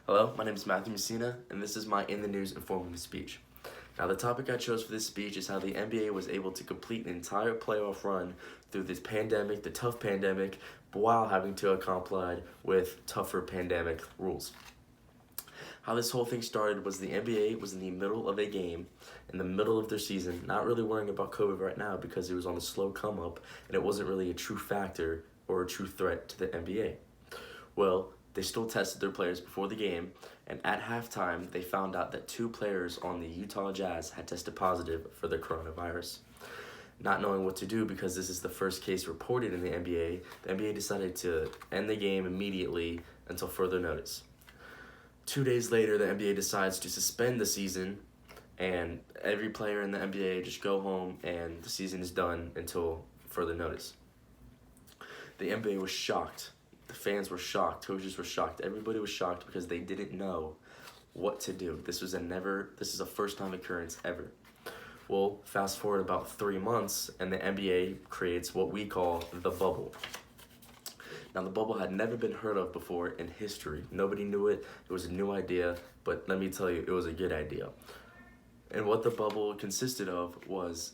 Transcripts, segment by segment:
Hello, my name is Matthew Messina, and this is my In the News informative speech. Now, the topic I chose for this speech is how the NBA was able to complete an entire playoff run through this pandemic, the tough pandemic, while having to comply with tougher pandemic rules. How this whole thing started was the NBA was in the middle of a game, in the middle of their season, not really worrying about COVID right now because it was on a slow come up and it wasn't really a true factor or a true threat to the NBA. Well, they still tested their players before the game, and at halftime, they found out that 2 players on the Utah Jazz had tested positive for the coronavirus. Not knowing what to do because this is the first case reported in the NBA decided to end the game immediately until further notice. 2 days later, the NBA decides to suspend the season, and every player in the NBA just go home, and the season is done until further notice. The NBA was shocked. The fans were shocked. Coaches were shocked. Everybody was shocked because they didn't know what to do. This is a first-time occurrence ever. Well, fast forward about 3 months, and the NBA creates what we call the bubble. Now, the bubble had never been heard of before in history. Nobody knew it. It was a new idea, but let me tell you, it was a good idea. And what the bubble consisted of was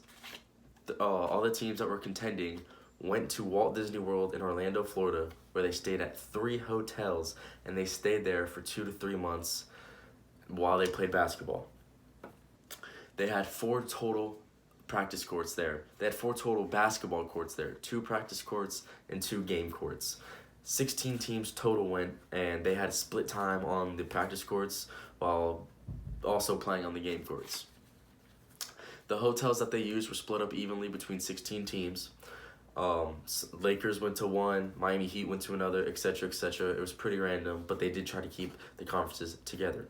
all the teams that were contending went to Walt Disney World in Orlando, Florida, where they stayed at 3 hotels, and they stayed there for 2 to 3 months while they played basketball. They had 4 total practice courts there. They had 4 total basketball courts there, 2 practice courts and 2 game courts. 16 teams total went, and they had split time on the practice courts while also playing on the game courts. The hotels that they used were split up evenly between 16 teams. Lakers went to one, Miami Heat went to another, etc., etc. It was pretty random, but they did try to keep the conferences together.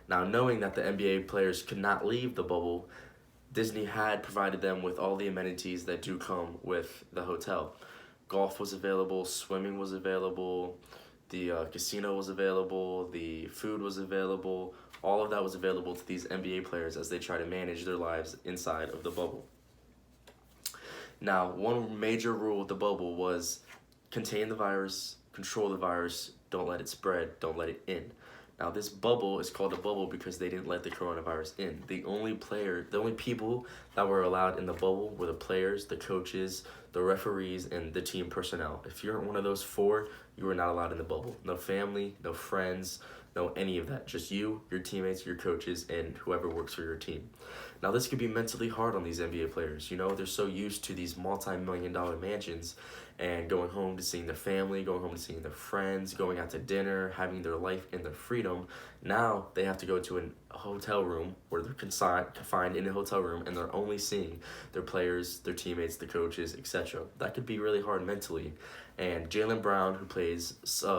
Now, knowing that the NBA players could not leave the bubble, Disney had provided them with all the amenities that do come with the hotel. Golf was available, swimming was available, the casino was available, the food was available. All of that was available to these NBA players as they try to manage their lives inside of the bubble. Now, one major rule with the bubble was contain the virus, control the virus, don't let it spread, don't let it in. Now, this bubble is called a bubble because they didn't let the coronavirus in. The only people that were allowed in the bubble were the players, the coaches, the referees, and the team personnel. If you're one of those 4, you are not allowed in the bubble. No family, no friends, no any of that. Just you, your teammates, your coaches, and whoever works for your team. Now, this could be mentally hard on these NBA players. You know, they're so used to these multi-million-dollar mansions and going home to seeing their family, going home to seeing their friends, going out to dinner, having their life and their freedom. Now they have to go to a hotel room where they're confined in a hotel room, and they're only seeing their players, their teammates, the coaches, etc. That could be really hard mentally. And Jaylen Brown, who plays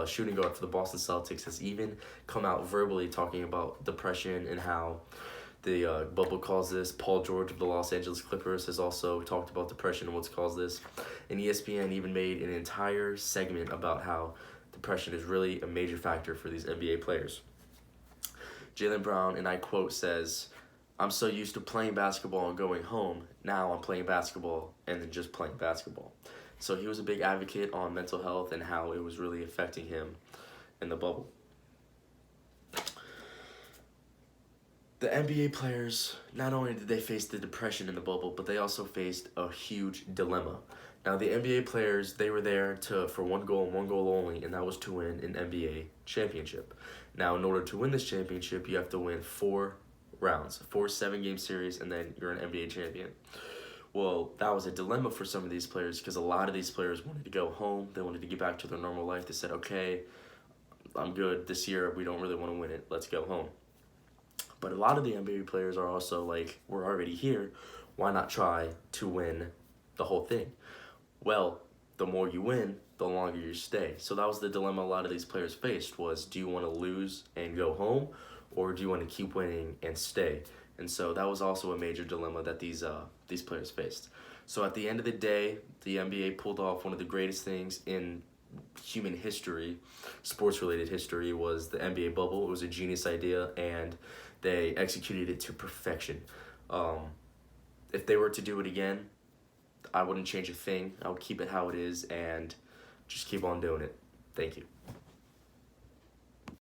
shooting guard for the Boston Celtics, has even come out verbally talking about depression and how the bubble caused this. Paul George of the Los Angeles Clippers has also talked about depression and what's caused this. And ESPN even made an entire segment about how depression is really a major factor for these NBA players. Jaylen Brown, and I quote, says, "I'm so used to playing basketball and going home. Now I'm playing basketball and then just playing basketball." So he was a big advocate on mental health and how it was really affecting him in the bubble. The NBA players, not only did they face the depression in the bubble, but they also faced a huge dilemma. Now, the NBA players, they were there for one goal and one goal only, and that was to win an NBA championship. Now, in order to win this championship, you have to win 4 rounds, 4 7-game series, and then you're an NBA champion. Well, that was a dilemma for some of these players because a lot of these players wanted to go home. They wanted to get back to their normal life. They said, okay, I'm good. This year, we don't really want to win it. Let's go home. But a lot of the NBA players are also like, we're already here. Why not try to win the whole thing? Well, the more you win, the longer you stay. So that was the dilemma a lot of these players faced was, do you want to lose and go home, or do you want to keep winning and stay? And so that was also a major dilemma that these players faced. So at the end of the day, the NBA pulled off one of the greatest things in human history, sports-related history, was the NBA bubble. It was a genius idea, and they executed it to perfection. If they were to do it again, I wouldn't change a thing. I would keep it how it is and just keep on doing it. Thank you.